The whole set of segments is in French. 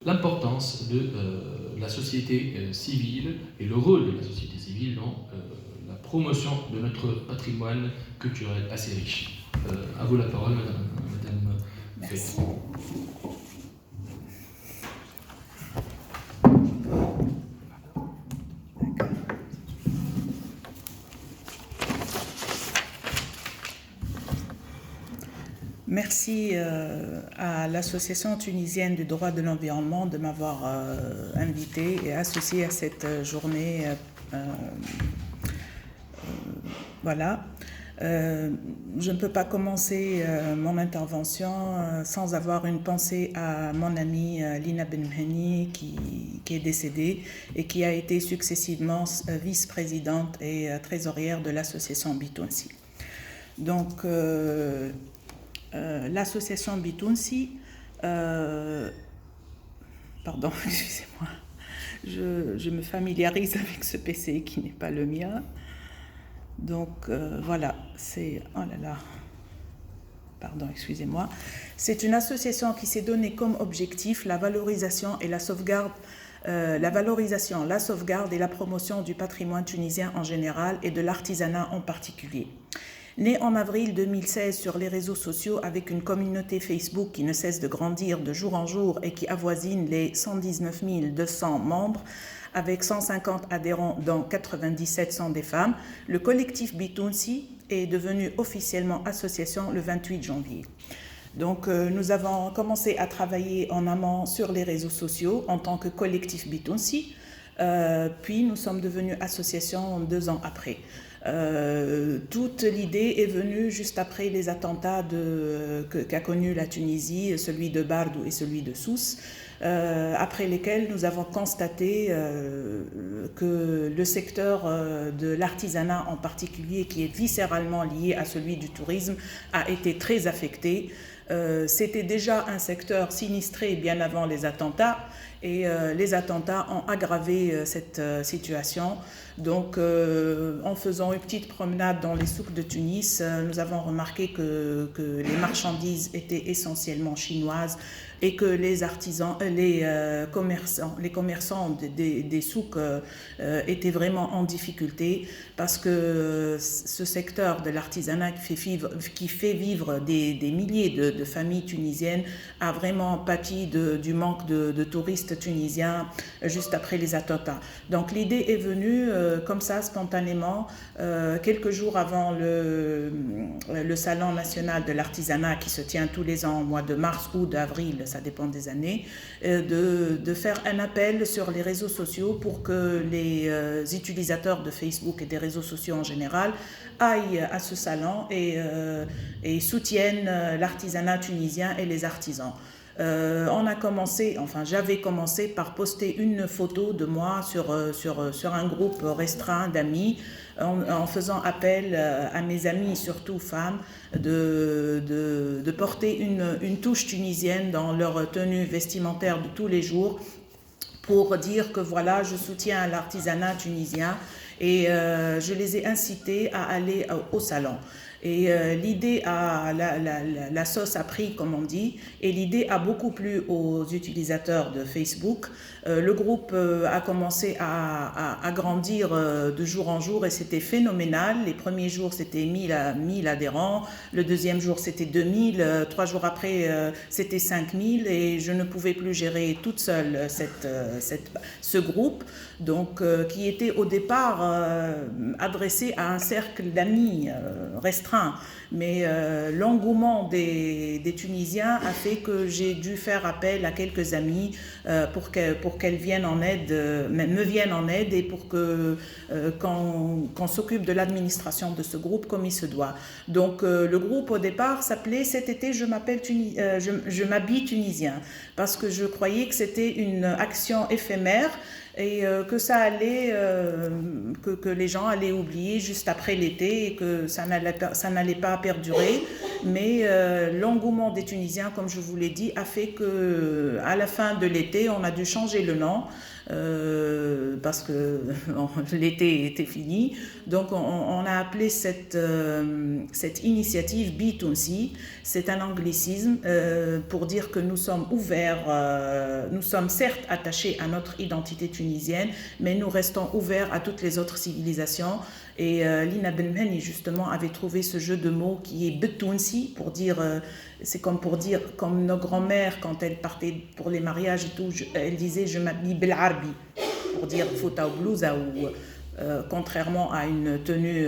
l'importance de la société civile et le rôle de la société civile dans la promotion de notre patrimoine culturel assez riche. À vous la parole, Madame Merci. Merci à l'Association tunisienne du droit de l'environnement de m'avoir invité et associé à cette journée. Voilà. Je ne peux pas commencer mon intervention sans avoir une pensée à mon amie Lina Benmheni qui est décédée et qui a été successivement vice-présidente et trésorière de l'association Bitounsi. Donc, l'association Bitounsi, pardon, excusez-moi, je me familiarise avec ce PC qui n'est pas le mien. Donc voilà, c'est, oh là là, pardon, excusez-moi. C'est une association qui s'est donnée comme objectif la valorisation et la sauvegarde, la sauvegarde et la promotion du patrimoine tunisien en général et de l'artisanat en particulier. Née en avril 2016 sur les réseaux sociaux avec une communauté Facebook qui ne cesse de grandir de jour en jour et qui avoisine les 119 200 membres, avec 150 adhérents dont 97 sont des femmes, le collectif Bitounsi est devenu officiellement association le 28 janvier. Donc nous avons commencé à travailler en amont sur les réseaux sociaux en tant que collectif Bitounsi, puis nous sommes devenus association 2 ans après. Toute l'idée est venue juste après les attentats qu'a connu la Tunisie, celui de Bardou et celui de Sousse, après lesquels nous avons constaté que le secteur de l'artisanat en particulier, qui est viscéralement lié à celui du tourisme, a été très affecté. C'était déjà un secteur sinistré bien avant les attentats et les attentats ont aggravé cette situation. Donc en faisant une petite promenade dans les souks de Tunis, nous avons remarqué que les marchandises étaient essentiellement chinoises et que les artisans, les commerçants des souks étaient vraiment en difficulté parce que ce secteur de l'artisanat qui fait vivre des milliers de familles tunisiennes a vraiment pâti du manque de touristes tunisiens juste après les attentats. Donc l'idée est venue comme ça spontanément quelques jours avant le salon national de l'artisanat qui se tient tous les ans au mois de mars ou d'avril, ça dépend des années, de faire un appel sur les réseaux sociaux pour que les utilisateurs de Facebook et des réseaux sociaux en général aillent à ce salon et soutiennent l'artisanat tunisien et les artisans. J'avais commencé par poster une photo de moi sur un groupe restreint d'amis en faisant appel à mes amis, surtout femmes, de porter une touche tunisienne dans leur tenue vestimentaire de tous les jours pour dire que voilà, je soutiens l'artisanat tunisien et je les ai incités à aller au salon. Et l'idée la sauce a pris, comme on dit, et l'idée a beaucoup plu aux utilisateurs de Facebook. Le groupe a commencé à grandir de jour en jour et c'était phénoménal. Les premiers jours, c'était 1000 adhérents. Le deuxième jour, c'était 2000. 3 jours après, c'était 5000 et je ne pouvais plus gérer toute seule ce groupe, donc qui était au départ adressé à un cercle d'amis restreint. Mais l'engouement des Tunisiens a fait que j'ai dû faire appel à quelques amis pour qu'elles viennent en aide, me viennent en aide et pour qu'on s'occupe de l'administration de ce groupe comme il se doit. Donc le groupe au départ s'appelait cet été je m'habille tunisien parce que je croyais que c'était une action éphémère et que ça allait, que les gens allaient oublier juste après l'été et que ça ça n'allait pas perdurer. Mais l'engouement des Tunisiens, comme je vous l'ai dit, a fait qu'à la fin de l'été, on a dû changer le nom parce que l'été était fini. Donc on a appelé cette initiative Bitounsi. C'est un anglicisme pour dire que nous sommes ouverts, nous sommes certes attachés à notre identité tunisienne, mais nous restons ouverts à toutes les autres civilisations. Et Lina Benmeni, justement, avait trouvé ce jeu de mots qui est Betounsi, pour dire, c'est comme pour dire, comme nos grands-mères, quand elles partaient pour les mariages et tout, elles disaient « je m'habille Belarbi », pour dire fouta ou blousa, ou contrairement à une tenue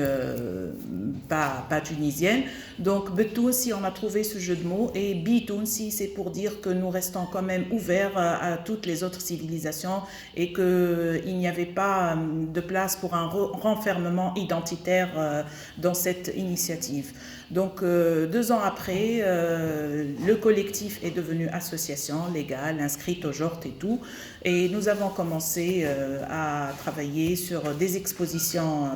pas tunisienne. Donc Betounsi, on a trouvé ce jeu de mots, et Bitounsi, c'est pour dire que nous restons quand même ouverts à toutes les autres civilisations et qu'il n'y avait pas de place pour un renfermement identitaire dans cette initiative. Donc 2 ans après, le collectif est devenu association légale, inscrite au JORT et tout, et nous avons commencé à travailler sur des expositions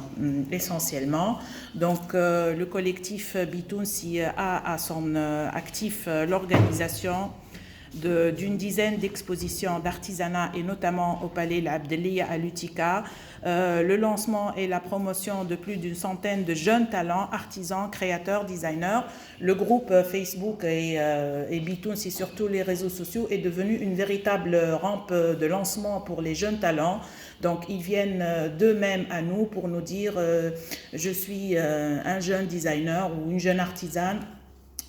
essentiellement. Donc le collectif Bitounsi a à son actif l'organisation d'une dizaine d'expositions d'artisanat et notamment au Palais L'Abdelia à l'Utica, le lancement et la promotion de plus d'une centaine de jeunes talents, artisans, créateurs, designers. Le groupe Facebook et Bitounsi sur tous les réseaux sociaux est devenu une véritable rampe de lancement pour les jeunes talents. Donc ils viennent d'eux-mêmes à nous pour nous dire je suis un jeune designer ou une jeune artisane,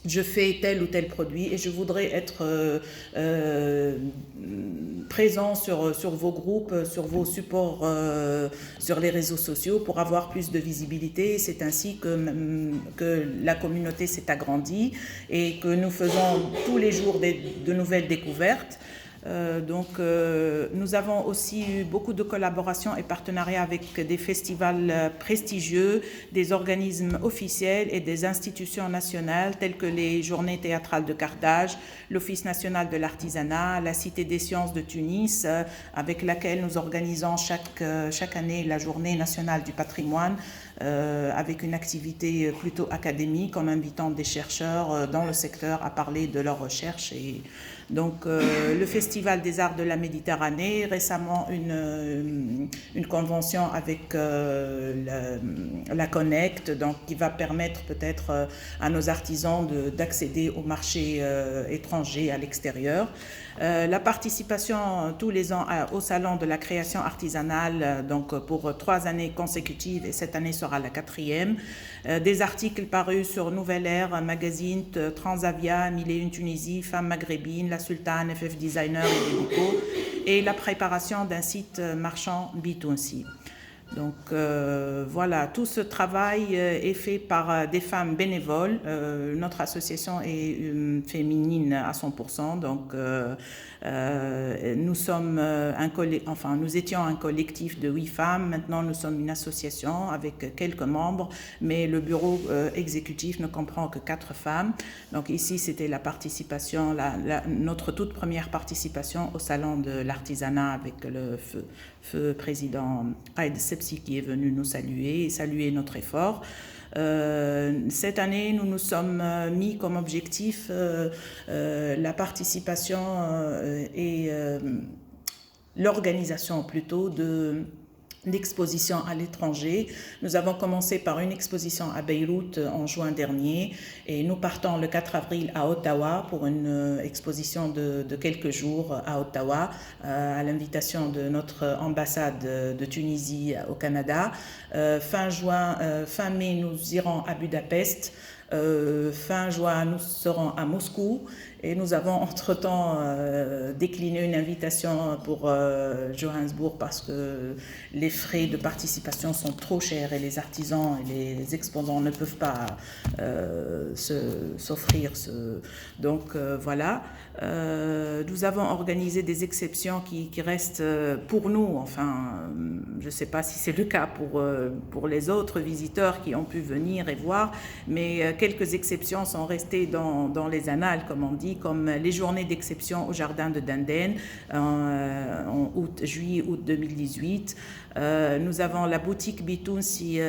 je fais tel ou tel produit et je voudrais être présent sur vos groupes, sur vos supports, sur les réseaux sociaux pour avoir plus de visibilité. C'est ainsi que la communauté s'est agrandie et que nous faisons tous les jours de nouvelles découvertes. Nous avons aussi eu beaucoup de collaborations et partenariats avec des festivals prestigieux, des organismes officiels et des institutions nationales telles que les Journées théâtrales de Carthage, l'Office national de l'artisanat, la Cité des sciences de Tunis, avec laquelle nous organisons chaque année la Journée nationale du patrimoine, avec une activité plutôt académique en invitant des chercheurs dans le secteur à parler de leurs recherches. Et donc le Festival des Arts de la Méditerranée, récemment une convention avec la Connect, donc qui va permettre peut-être à nos artisans d'accéder au marché étranger à l'extérieur. La participation tous les ans au Salon de la création artisanale, donc pour 3 années consécutives, et cette année sera la 4e. Des articles parus sur Nouvelle Ère, Magazine, Transavia, 1001 Tunisie, Femmes maghrébines, La Sultane, FF Designer et Délico, et la préparation d'un site marchand Bitounsi. Donc voilà, tout ce travail est fait par des femmes bénévoles. Notre association est féminine à 100%, donc nous étions un collectif de 8 femmes, maintenant nous sommes une association avec quelques membres, mais le bureau exécutif ne comprend que 4 femmes. Donc ici c'était la participation, notre toute première participation au salon de l'artisanat avec le feu président Aïd Sebsi qui est venu nous saluer et saluer notre effort. Cette année, nous nous sommes mis comme objectif la participation et l'organisation plutôt d'expositions à l'étranger. Nous avons commencé par une exposition à Beyrouth en juin dernier et nous partons le 4 avril à Ottawa pour une exposition de quelques jours à Ottawa à l'invitation de notre ambassade de Tunisie au Canada. Fin mai, nous irons à Budapest. Fin juin, nous serons à Moscou et nous avons entre-temps décliné une invitation pour Johannesburg parce que les frais de participation sont trop chers et les artisans et les exposants ne peuvent pas s'offrir. Donc voilà, nous avons organisé des exceptions qui restent pour nous, enfin je ne sais pas si c'est le cas pour les autres visiteurs qui ont pu venir et voir, mais quelques exceptions sont restées dans les annales, comme on dit, comme les journées d'exception au jardin de Denden en juillet-août 2018. Nous avons la boutique Bitounsi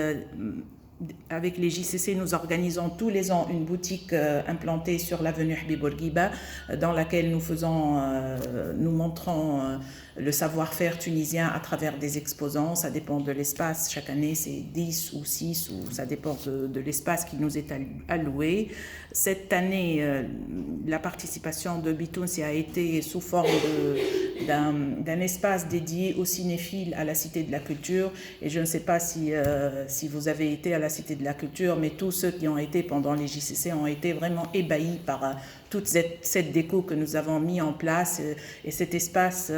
avec les JCC, nous organisons tous les ans une boutique implantée sur l'avenue Habib Bourguiba, dans laquelle nous montrons le savoir-faire tunisien à travers des exposants. Ça dépend de l'espace. Chaque année, c'est 10 ou 6, ou ça dépend de l'espace qui nous est alloué. Cette année, la participation de Bitounsi a été sous forme d'un espace dédié aux cinéphiles à la Cité de la Culture. Et je ne sais pas si vous avez été à la Cité de la Culture, mais tous ceux qui ont été pendant les JCC ont été vraiment ébahis par toute cette déco que nous avons mis en place et cet espace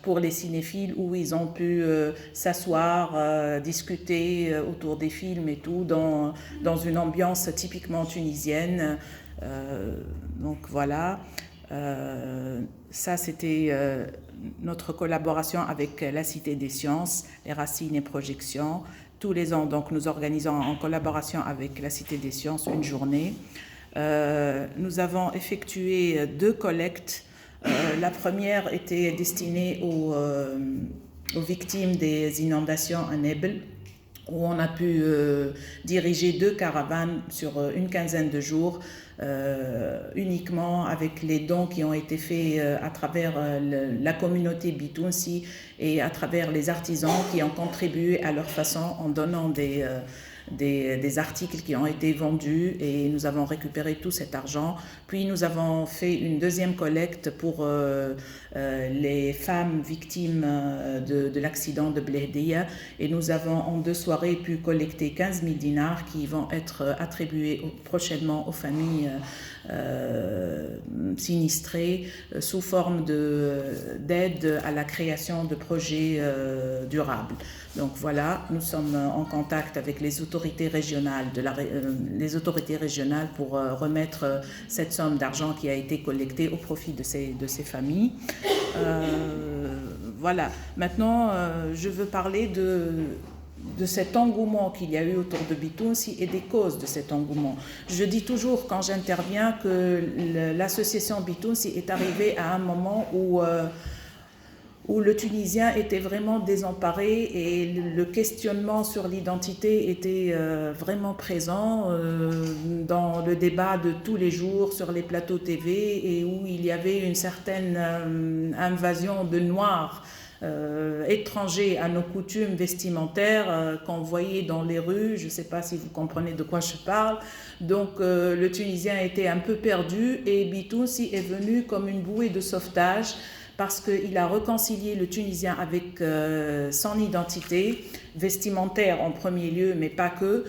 pour les cinéphiles où ils ont pu s'asseoir, discuter autour des films et tout, dans une ambiance typiquement tunisienne. Donc voilà, ça c'était notre collaboration avec la Cité des Sciences, les Racines et Projections. Tous les ans, donc, nous organisons en collaboration avec la Cité des Sciences une journée. Nous avons effectué 2 collectes. La première était destinée aux victimes des inondations à Nebel, où on a pu diriger 2 caravanes sur une quinzaine de jours, uniquement avec les dons qui ont été faits à travers la communauté Bitounsi et à travers les artisans qui ont contribué à leur façon en donnant des articles qui ont été vendus, et nous avons récupéré tout cet argent. Puis nous avons fait une deuxième collecte pour les femmes victimes de l'accident de Blehdeya, et nous avons en 2 soirées pu collecter 15 000 dinars qui vont être attribués prochainement aux familles sinistrées sous forme d'aide à la création de projets durables. Donc voilà, nous sommes en contact avec les autorités régionales, pour remettre cette somme d'argent qui a été collectée au profit de ces familles. Voilà, maintenant je veux parler de cet engouement qu'il y a eu autour de Bitounsi et des causes de cet engouement. Je dis toujours quand j'interviens que l'association Bitounsi est arrivée à un moment où le Tunisien était vraiment désemparé et le questionnement sur l'identité était vraiment présent dans le débat de tous les jours sur les plateaux TV, et où il y avait une certaine invasion de noirs étrangers à nos coutumes vestimentaires qu'on voyait dans les rues. Je ne sais pas si vous comprenez de quoi je parle. Donc le Tunisien était un peu perdu, et Bitounsi est venu comme une bouée de sauvetage, parce qu'il a réconcilié le Tunisien avec son identité vestimentaire en premier lieu, mais pas que,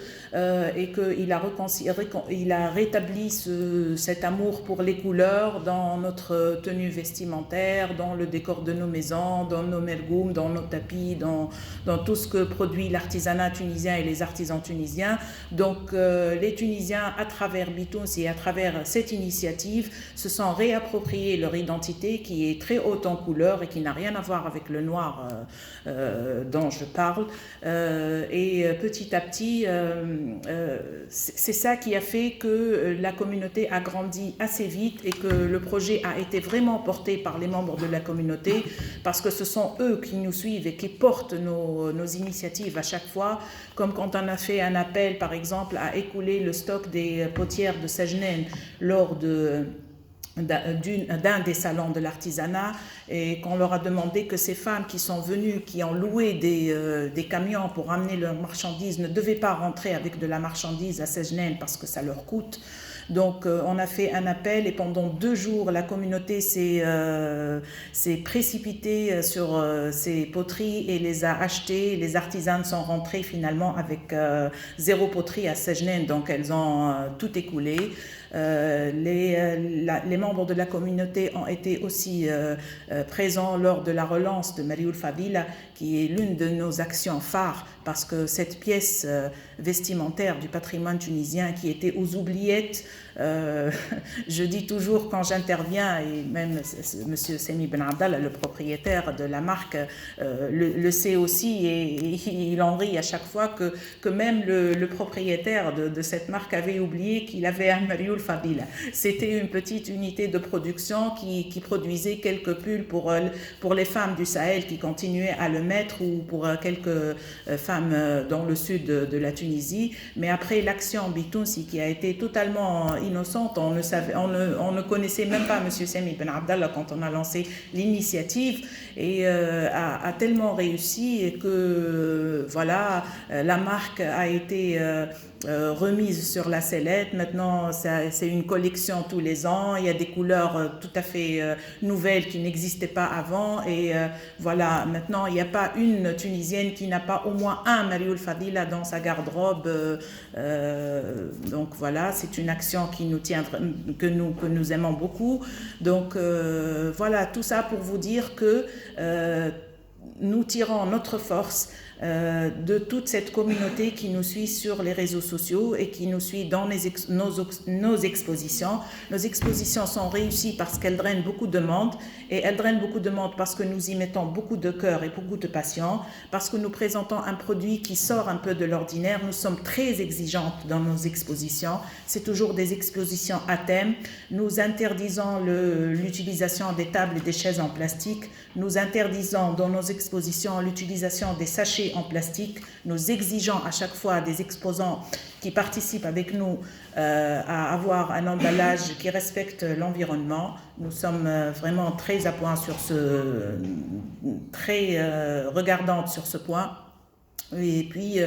et qu'il a rétabli cet amour pour les couleurs dans notre tenue vestimentaire, dans le décor de nos maisons, dans nos mergoum, dans nos tapis, dans tout ce que produit l'artisanat tunisien et les artisans tunisiens. Donc les Tunisiens, à travers Bitounsi et à travers cette initiative, se sont réappropriés leur identité qui est très haute en couleurs et qui n'a rien à voir avec le noir dont je parle. Et petit à petit, c'est ça qui a fait que la communauté a grandi assez vite et que le projet a été vraiment porté par les membres de la communauté, parce que ce sont eux qui nous suivent et qui portent nos initiatives à chaque fois, comme quand on a fait un appel par exemple à écouler le stock des potières de Sajnen lors d'un des salons de l'artisanat, et qu'on leur a demandé que ces femmes qui sont venues, qui ont loué des camions pour amener leurs marchandises, ne devaient pas rentrer avec de la marchandise à Sajnen parce que ça leur coûte. Donc on a fait un appel, et pendant 2 jours la communauté s'est précipitée sur ces poteries et les a achetées. Les artisanes sont rentrées finalement avec 0 poterie à Sajnen, donc elles ont tout écoulé. Les membres de la communauté ont été aussi présents lors de la relance de Marioul Fadila, qui est l'une de nos actions phares, parce que cette pièce vestimentaire du patrimoine tunisien qui était aux oubliettes je dis toujours quand j'interviens, et même M. Semi Ben Abdallah, le propriétaire de la marque, le sait aussi, et il en rit à chaque fois que même le propriétaire de cette marque avait oublié qu'il avait un Marioul Fadila. C'était une petite unité de production qui produisait quelques pulls pour les femmes du Sahel qui continuaient à le mettre, ou pour quelques femmes dans le sud de la Tunisie. Mais après l'action Bitounsi qui a été totalement innocente, on ne connaissait même pas M. Semi Ben Abdallah quand on a lancé l'initiative, et a tellement réussi que voilà, la marque a été remise sur la sellette. Maintenant, c'est une collection tous les ans. Il y a des couleurs tout à fait nouvelles qui n'existaient pas avant. Et voilà, maintenant, il n'y a pas une Tunisienne qui n'a pas au moins un Marioul Fadila dans sa garde-robe. Donc voilà, c'est une action qui nous tient, que nous aimons beaucoup. Donc voilà, tout ça pour vous dire que nous tirons notre force de toute cette communauté qui nous suit sur les réseaux sociaux et qui nous suit dans nos expositions. Nos expositions sont réussies parce qu'elles drainent beaucoup de monde, et elles drainent beaucoup de monde parce que nous y mettons beaucoup de cœur et beaucoup de passion, parce que nous présentons un produit qui sort un peu de l'ordinaire. Nous sommes très exigeantes dans nos expositions. C'est toujours des expositions à thème. Nous interdisons l'utilisation des tables et des chaises en plastique. Nous interdisons dans nos expositions l'utilisation des sachets en plastique. Nous exigeons à chaque fois des exposants qui participent avec nous à avoir un emballage qui respecte l'environnement. Nous sommes vraiment très à point sur très regardantes sur ce point. Et puis,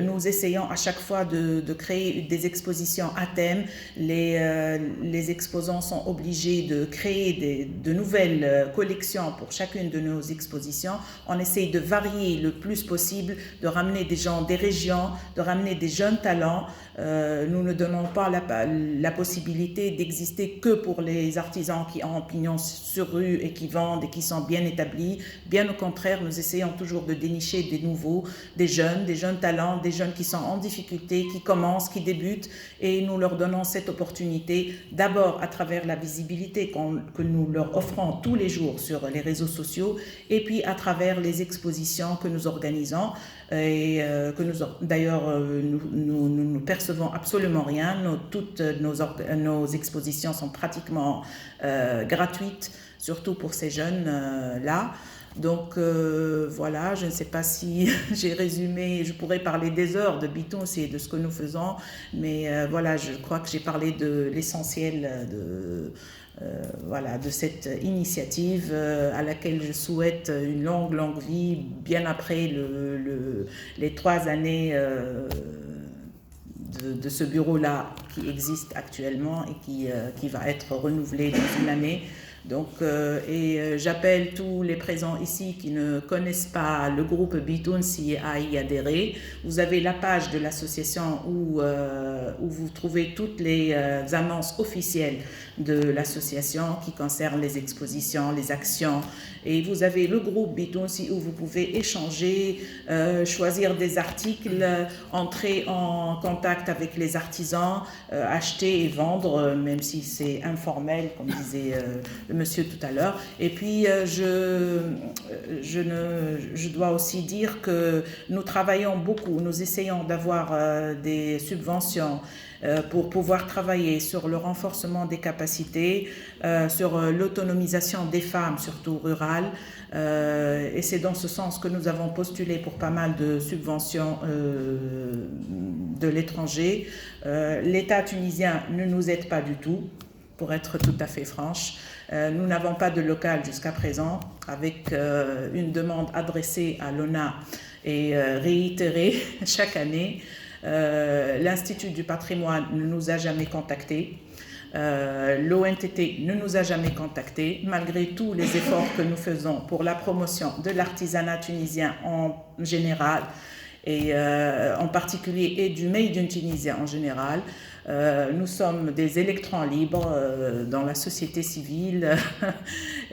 nous essayons à chaque fois de créer des expositions à thème. Les exposants sont obligés de créer de nouvelles collections pour chacune de nos expositions. On essaye de varier le plus possible, de ramener des gens des régions, de ramener des jeunes talents. Nous ne donnons pas la possibilité d'exister que pour les artisans qui ont pignon sur rue et qui vendent et qui sont bien établis. Bien au contraire, nous essayons toujours de dénicher des nouveaux, des jeunes talents, des jeunes qui sont en difficulté, qui commencent, qui débutent, et nous leur donnons cette opportunité d'abord à travers la visibilité que nous leur offrons tous les jours sur les réseaux sociaux, et puis à travers les expositions que nous organisons, et d'ailleurs nous ne percevons absolument rien. Toutes nos expositions sont pratiquement gratuites, surtout pour ces jeunes-là. Donc voilà, je ne sais pas si j'ai résumé, je pourrais parler des heures de Bitounsi et de ce que nous faisons, mais voilà, je crois que j'ai parlé de l'essentiel de cette initiative à laquelle je souhaite une longue vie, bien après les 3 années de ce bureau-là qui existe actuellement et qui va être renouvelé dans une année. Donc, j'appelle tous les présents ici qui ne connaissent pas le groupe Bitounsi à y adhérer. Vous avez la page de l'association où vous trouvez toutes les annonces officielles de l'association qui concernent les expositions, les actions. Et vous avez le groupe Bitounsi où vous pouvez échanger, choisir des articles, entrer en contact avec les artisans, acheter et vendre, même si c'est informel, comme disait le monsieur tout à l'heure. Et puis, je dois aussi dire que nous travaillons beaucoup, nous essayons d'avoir des subventions pour pouvoir travailler sur le renforcement des capacités, sur l'autonomisation des femmes, surtout rurales. Et c'est dans ce sens que nous avons postulé pour pas mal de subventions de l'étranger. L'État tunisien ne nous aide pas du tout, pour être tout à fait franche. Nous n'avons pas de local jusqu'à présent, avec une demande adressée à l'ONA et réitérée chaque année. L'Institut du patrimoine ne nous a jamais contactés. L'ONTT ne nous a jamais contactés, malgré tous les efforts que nous faisons pour la promotion de l'artisanat tunisien en général, et en particulier, et du Made in Tunisia en général. Nous sommes des électrons libres dans la société civile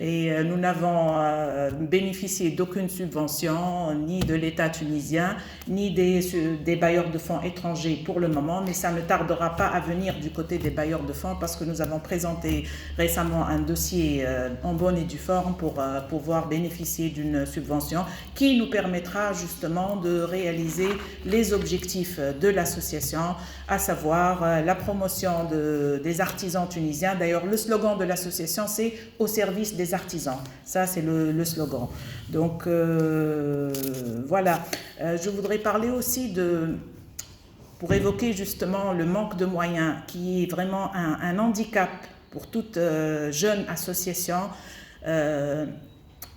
et nous n'avons bénéficié d'aucune subvention, ni de l'État tunisien, ni des bailleurs de fonds étrangers pour le moment, mais ça ne tardera pas à venir du côté des bailleurs de fonds parce que nous avons présenté récemment un dossier en bonne et due forme pour pouvoir bénéficier d'une subvention qui nous permettra justement de réaliser les objectifs de l'association, à savoir la promotion des artisans tunisiens. D'ailleurs, le slogan de l'association, c'est « Au service des artisans ». Ça, c'est le slogan. Donc, voilà. Je voudrais parler aussi pour évoquer justement le manque de moyens, qui est vraiment un handicap pour toute jeune association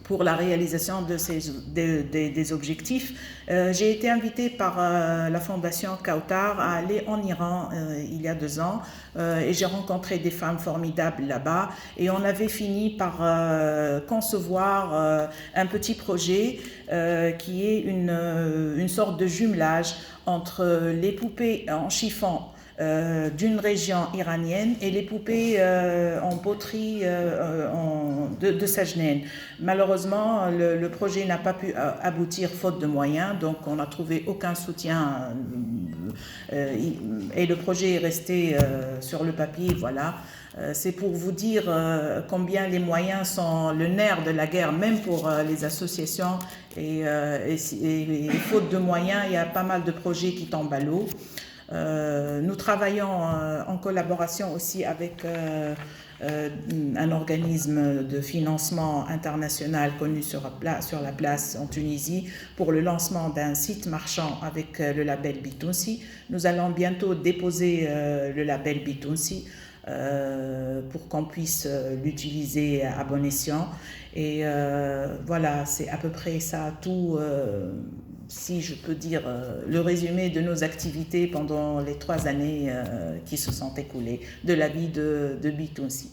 pour la réalisation des objectifs. J'ai été invitée par la Fondation Kautar à aller en Iran il y a 2 ans et j'ai rencontré des femmes formidables là-bas et on avait fini par concevoir un petit projet qui est une sorte de jumelage entre les poupées en chiffon d'une région iranienne et les poupées en poterie de Sajnane. Malheureusement, le projet n'a pas pu aboutir faute de moyens, donc on n'a trouvé aucun soutien et le projet est resté sur le papier, voilà. C'est pour vous dire combien les moyens sont le nerf de la guerre, même pour les associations. Et faute de moyens, il y a pas mal de projets qui tombent à l'eau. Nous travaillons en collaboration aussi avec un organisme de financement international connu sur la place en Tunisie pour le lancement d'un site marchand avec le label Bitounsi. Nous allons bientôt déposer le label Bitounsi pour qu'on puisse l'utiliser à bon escient. Et voilà, c'est à peu près ça tout. Si je peux dire le résumé de nos activités pendant les 3 années qui se sont écoulées de la vie de Bitounsi.